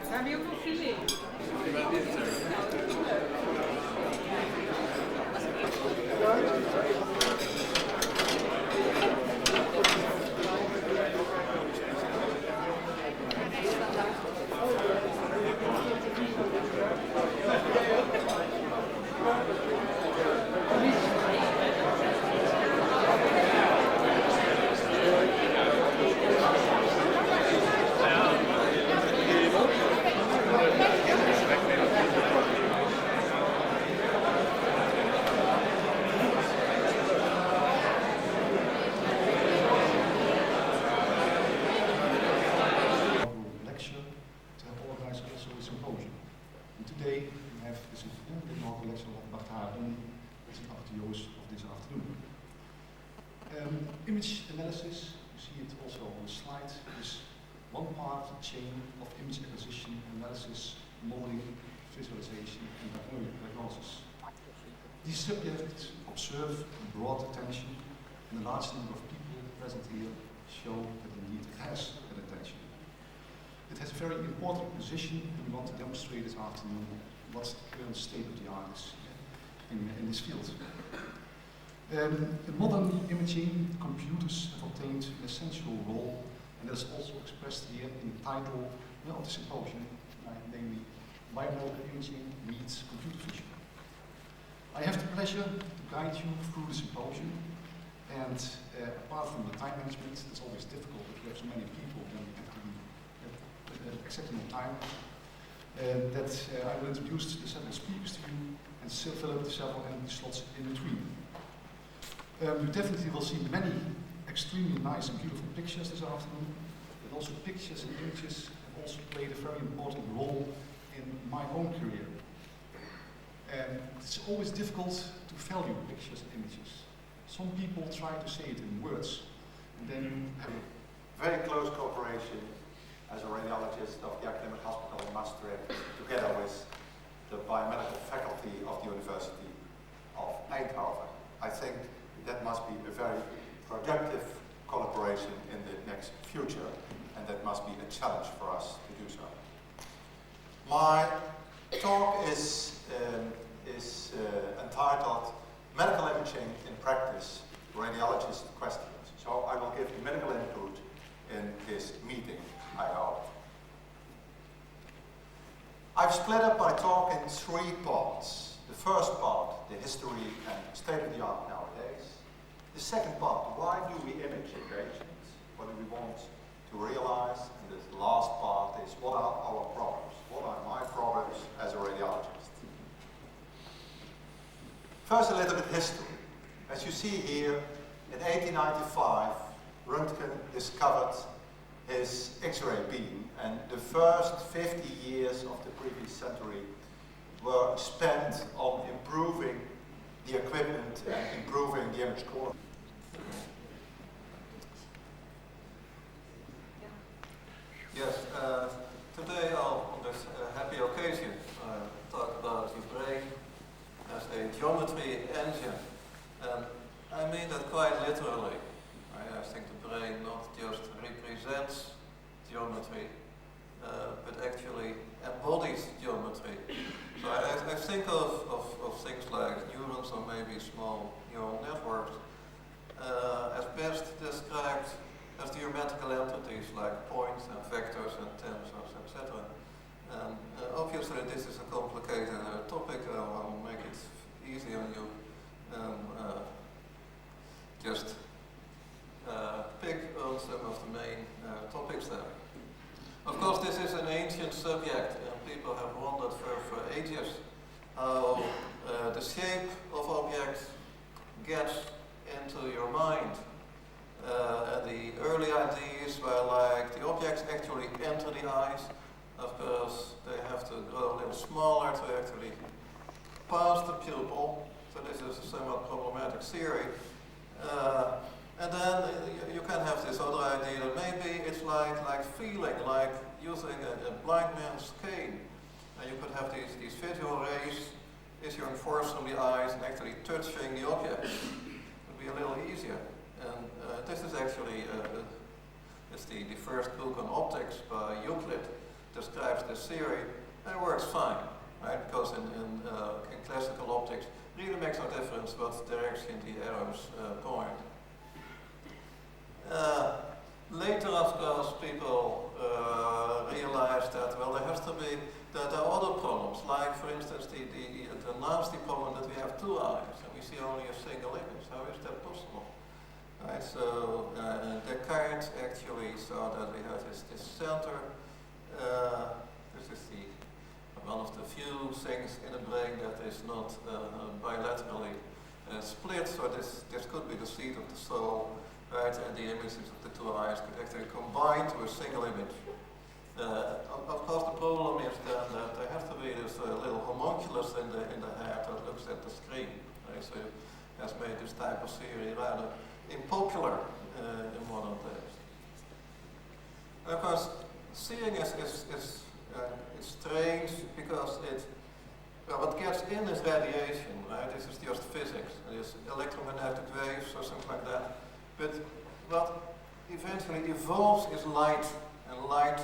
Hebben jullie ook nog filet? Image analysis, you see it also on the slide, is one part of the chain of image acquisition, analysis, modeling, visualization, and diagnosis. These subjects observe broad attention, and a large number of people present here show that indeed it has that attention. It has a very important position, and we want to demonstrate this afternoon what's the current state of the art is in this field. In modern imaging, computers have obtained an essential role, and that is also expressed here in the title of the symposium, namely Biomedical Imaging Meets Computer Vision. I have the pleasure to guide you through the symposium, and apart from the time management, it's always difficult if you have so many people, then you have to be exactly on time. I will introduce the several speakers to you and fill up the several empty slots in between. You definitely will see many extremely nice and beautiful pictures this afternoon, but also pictures and images have also played a very important role in my own career. It's always difficult to value pictures and images. Some people try to say it in words, and then you have a very close cooperation as a radiologist of the academic hospital in Maastricht, together with the biomedical faculty of the University of Eindhoven. I think that must be a very productive collaboration in the next future, and that must be a challenge for us to do so. My talk is entitled Medical Imaging in Practice, Radiologist Questions. So I will give you medical input in this meeting, I hope. I've split up my talk in three parts. The first part, the history and state of the art nowadays. The second part, why do we image in patients? What do we want to realize? And the last part is, what are our problems? What are my problems as a radiologist? First, a little bit history. As you see here, in 1895, Röntgen discovered his X-ray beam, and the first 50 years of the previous century were spent on improving the equipment and improving the image quality. Yes, today on this happy occasion, talk about the brain as a geometry engine, and I mean that quite literally. I think the brain not just represents geometry, but actually embodies geometry. So I think of things like neurons or maybe small neural networks as best described as geometrical entities like points and vectors and tensors, etc. And obviously this is a complicated topic. I'll make it easy on you. Just pick on some of the main topics there. Of course, this is an ancient subject, and people have wondered for ages how the shape of objects gets into your mind. And the early ideas were like the objects actually enter the eyes. Of course, they have to grow a little smaller to actually pass the pupil. So this is a somewhat problematic theory. And then you can have this other idea that maybe it's like feeling, like using a blind man's cane. And you could have these visual rays issuing force from the eyes and actually touching the object would be a little easier. And this is actually the first book on optics by Euclid, describes this theory, and it works fine, right? Because in classical optics, it really makes no difference what direction the arrows point. Later, of course, people realized that, well, there has to be, that there are other problems, like, for instance, the nasty problem that we have two eyes, and we see only a single image. How is that possible? Right, so Descartes actually saw that we have this center. This is one of the few things in the brain that is not bilaterally split. So this could be the seat of the soul, right? And the images of the two eyes could actually combine to a single image. Of course, the problem is that there has to be this little homunculus in the head that looks at the screen. Right? So it has made this type of theory rather unpopular in modern days. And of course, seeing is strange because what gets in is radiation, right? This is just physics. It is electromagnetic waves or something like that. But what eventually evolves is light, and light,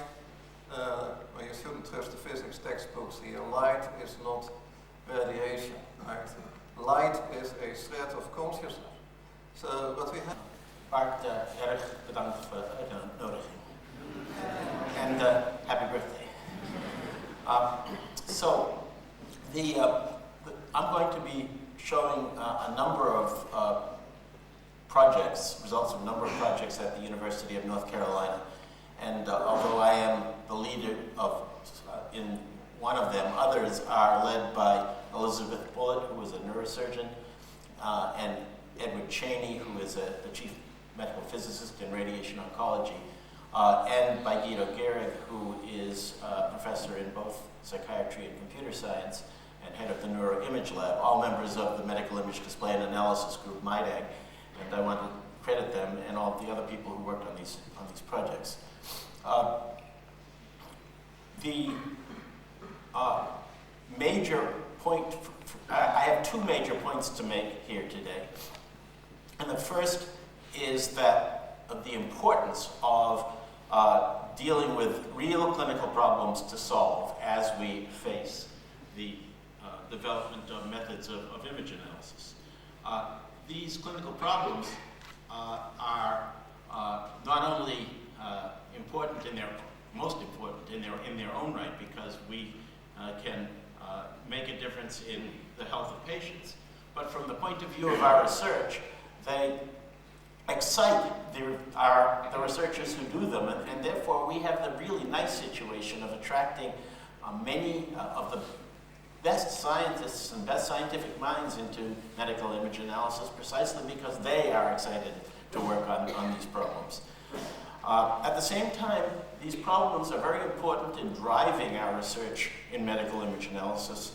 well, you shouldn't trust the physics textbooks here. Light is not radiation, right? Light is a thread of consciousness. So what we have. Bart, erg bedankt voor de uitnodiging. And happy birthday. I'm going to be showing a number of projects, results of a number of projects at the University of North Carolina. And although I am the leader in one of them, others are led by Elizabeth Bullitt, who is a neurosurgeon, and Edward Cheney, who is the chief medical physicist in radiation oncology, and by Guido Gehrig, who is a professor in both psychiatry and computer science and head of the neuroimage lab, all members of the Medical Image Display and Analysis Group, MIDAG, and I want to credit them and all the other people who worked on these projects. Major point, I have two major points to make here today. And the first is that of the importance of dealing with real clinical problems to solve as we face the development of methods of image analysis. These clinical problems are not only important most important in their own right, because we can make a difference in the health of patients, but from the point of view of our research, they excite the researchers who do them, and therefore we have the really nice situation of attracting many of the best scientists and best scientific minds into medical image analysis precisely because they are excited to work on these problems. At the same time, these problems are very important in driving our research in medical image analysis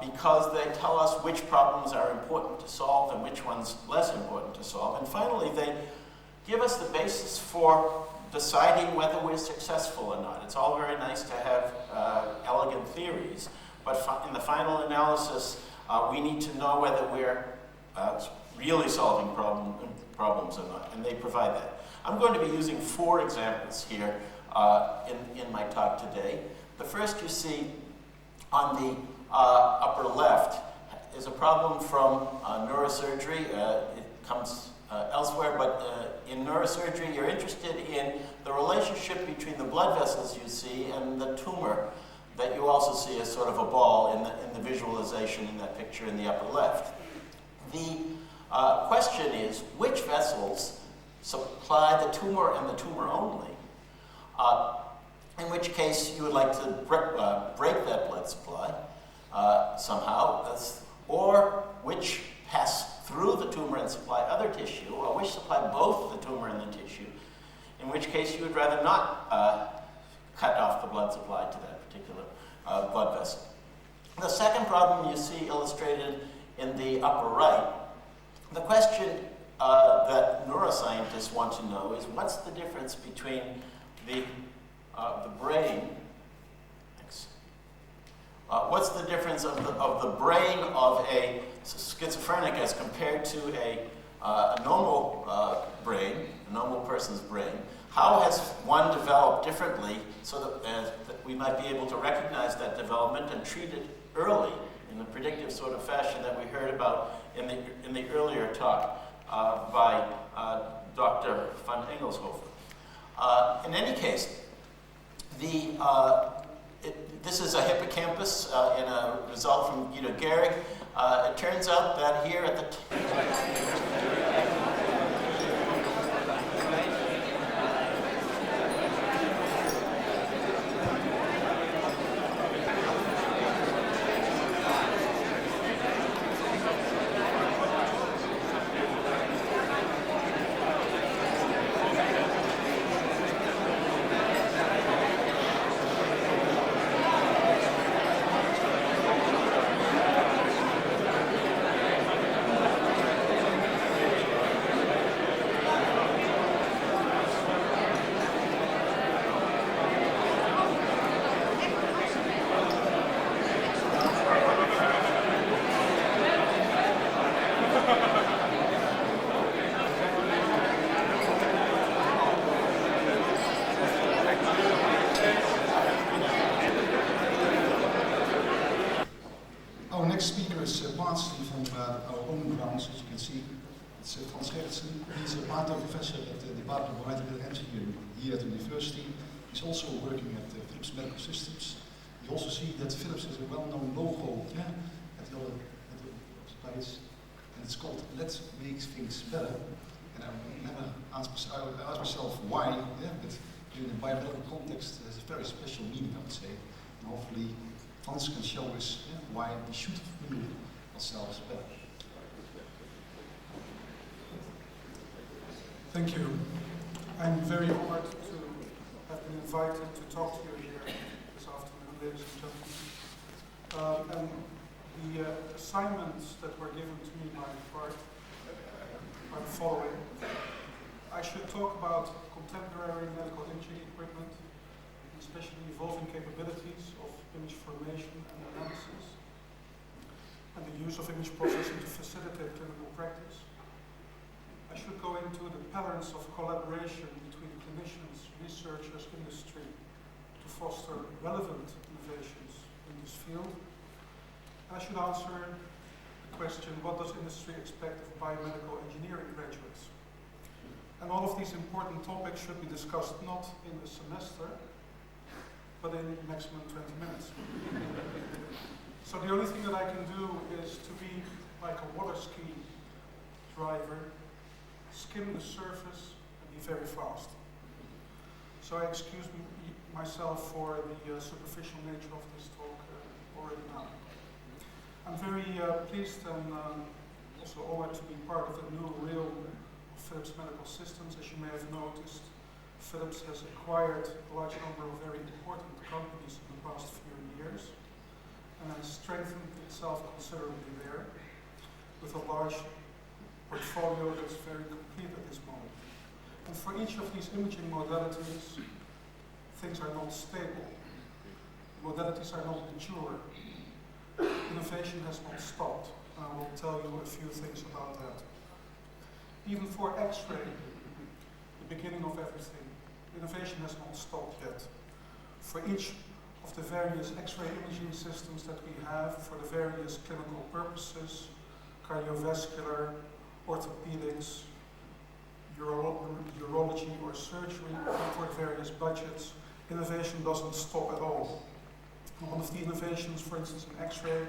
because they tell us which problems are important to solve and which ones less important to solve. And finally, they give us the basis for deciding whether we're successful or not. It's all very nice to have elegant theories, but in the final analysis, we need to know whether we're really solving problems or not, and they provide that. I'm going to be using 4 examples here in my talk today. The first you see on the upper left is a problem from neurosurgery. It comes elsewhere, but in neurosurgery you're interested in the relationship between the blood vessels you see and the tumor that you also see as sort of a ball in the visualization in that picture in the upper left. The question is, which vessels supply the tumor and the tumor only, in which case you would like to break that blood supply somehow, or which pass through the tumor and supply other tissue, or which supply both the tumor and the tissue, in which case you would rather not cut off the blood supply to that particular blood vessel. The second problem you see illustrated in the upper right. The question that neuroscientists want to know is what's the difference between the brain What's the difference of the brain of a schizophrenic as compared to a normal brain, a normal person's brain? How has one developed differently so that we might be able to recognize that development and treat it early in the predictive sort of fashion that we heard about in the earlier talk by Dr. van Engelshoven? In any case, this is a hippocampus in a result from Guido Gehrig. It turns out that here at the Our next speaker is partly from our own grounds, as you can see. It's Frans Gerritsen. He's a part-time professor at the Department of Biomedical Engineering here at the university. He's also working at Philips Medical Systems. You also see that Philips has a well-known logo at the other slides, and it's called "Let's Make Things Better." And I never ask myself why, but in the biomedical context, it has a very special meaning, I would say. And hopefully, Frans can show us why we should feel ourselves better. Thank you. I'm very honored to have been invited to talk to you here this afternoon, ladies and gentlemen. And the assignments that were given to me by Bart are the following. I should talk about contemporary medical imaging equipment, especially evolving capabilities of image formation and analysis, and the use of image processing to facilitate clinical practice. I should go into the patterns of collaboration between clinicians, researchers, industry to foster relevant innovations in this field. And I should answer the question, what does industry expect of biomedical engineering graduates? And all of these important topics should be discussed not in a semester, but in maximum 20 minutes. So the only thing that I can do is to be like a water ski driver, skim the surface and be very fast. So I excuse myself for the superficial nature of this talk already now. I'm very pleased and also honored to be part of the new realm of Philips Medical Systems. As you may have noticed, Philips has acquired a large number of very important companies in the past few years and has strengthened itself considerably there with a large portfolio that's very complete at this moment. And for each of these imaging modalities, things are not stable. Modalities are not mature. Innovation has not stopped. And I will tell you a few things about that. Even for X-ray, the beginning of everything, innovation has not stopped yet. For each of the various X-ray imaging systems that we have for the various clinical purposes, cardiovascular, orthopedics, urology or surgery, for various budgets, innovation doesn't stop at all. One of the innovations, for instance, in X-ray,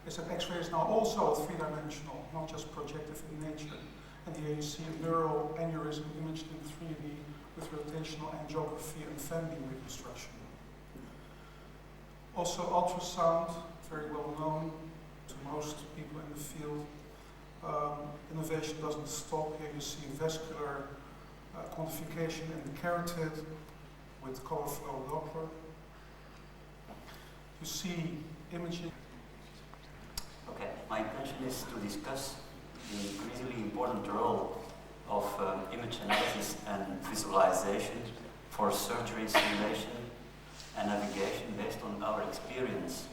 is that X-ray is now also three-dimensional, not just projective in nature. And here you see a neural aneurysm imaged in 3D with rotational angiography and fan beam reconstruction. Also ultrasound, very well known to most people in the field. Innovation doesn't stop. Here you see vascular quantification in the carotid with color flow Doppler. You see imaging. Okay, my intention is to discuss the increasingly important role of image analysis and visualization for surgery simulation and navigation based on our experience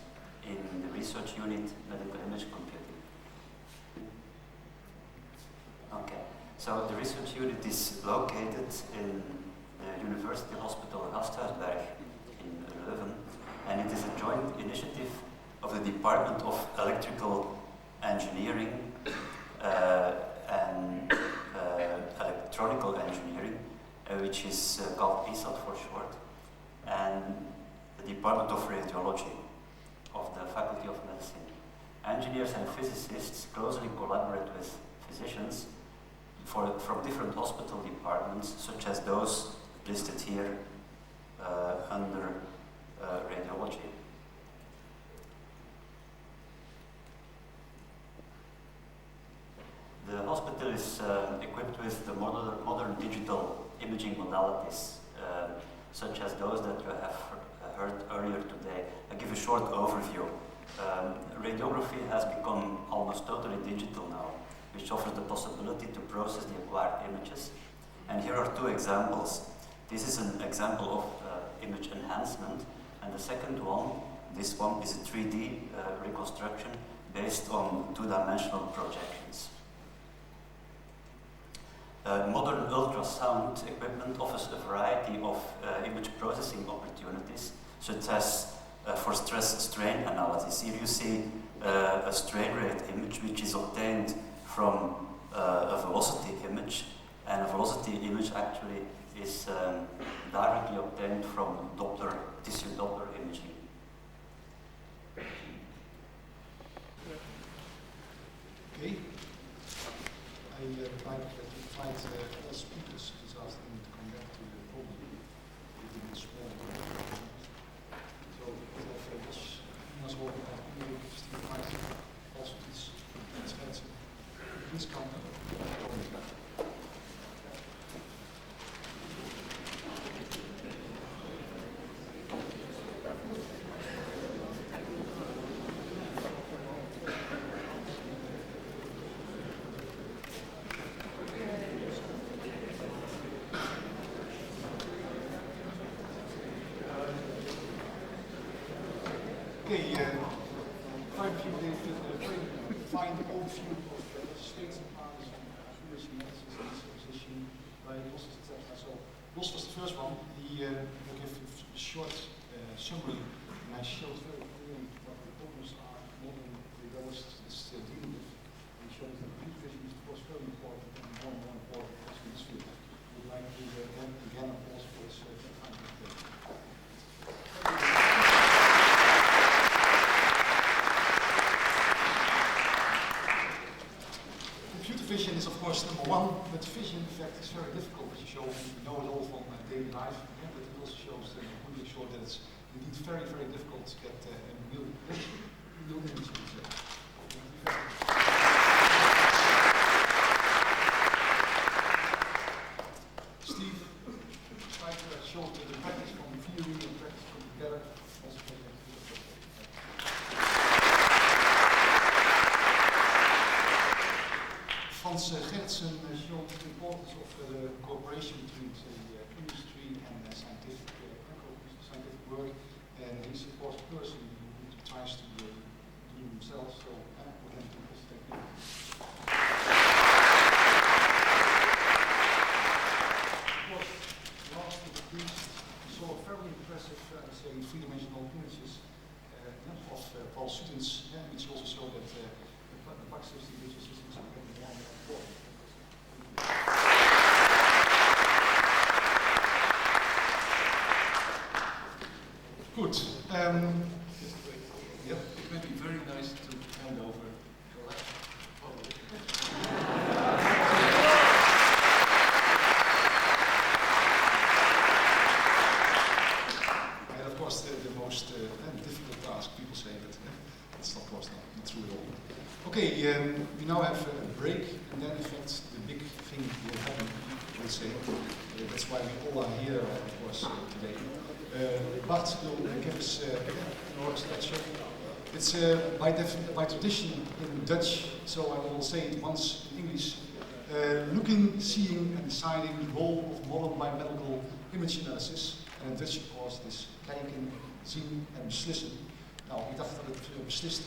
in the research unit medical image computing. Okay, so the research unit is located in the University Hospital Gasthuisberg in Leuven, and it is a joint initiative of the Department of Electrical Engineering and Electronical Engineering, which is called Pizer for short, and the Department of Radiology of the Faculty of Medicine. Engineers and physicists closely collaborate with physicians from different hospital departments, such as those listed here under radiology. The hospital is equipped with the modern digital imaging modalities, such as those that you have heard earlier today. I give a short overview. Radiography has become almost totally digital now, which offers the possibility to process the acquired images. And here are two examples. This is an example of image enhancement, and the second one, this one is a 3D reconstruction based on two-dimensional projections. Modern ultrasound equipment offers a variety of image processing opportunities, such as for stress-strain analysis. Here you see a strain rate image which is obtained from a velocity image, and a velocity image actually is directly obtained from tissue Doppler imaging. Okay. I would like to invite all speakers this afternoon to come back to the podium within a small group. So, Jos van Engelshoven, Steve Pizer, also Frans Gerritsen. Please come. Okay, quite a few days, very fine overview of states and parts of University analysis and disposition by Jos, etc. So, Jos was the first one. He will give a short summary, and I showed very clearly what the problems are modern radiologists is dealing with. And showed that computer vision is, of course, very important and more important also in this field. I would like to again applause for his fine presentation. Vision is of course number one, but vision in fact is very difficult as you show. We know it all from daily life, but it also shows that really show that it's indeed very, very difficult to get a real image. Steve tried to show the practice from theory and practice come together. Also Frans Gerritsen showed the importance of the cooperation between industry and scientific work, and he's of course a person who tries to do himself, so we have to take him. Of course, last but not least, we saw very impressive, three-dimensional images of Suetens, which also showed that the PAC system, digital systems, are getting more and more important. Good. Yep. It may be very nice to hand over your and of course, the most difficult task, people say, but it's of course not true at all. Okay, we now have a break, and then in fact the big thing will happen, I would say. That's why we all are here, of course, today. Bart will give us an orchestra lecture. It's by tradition in Dutch, so I will say it once in English. Looking, seeing, and deciding the role of modern biomedical image analysis. And in Dutch, of course, it is kijken, zien en beslissen. Nou, ik dacht dat het beslist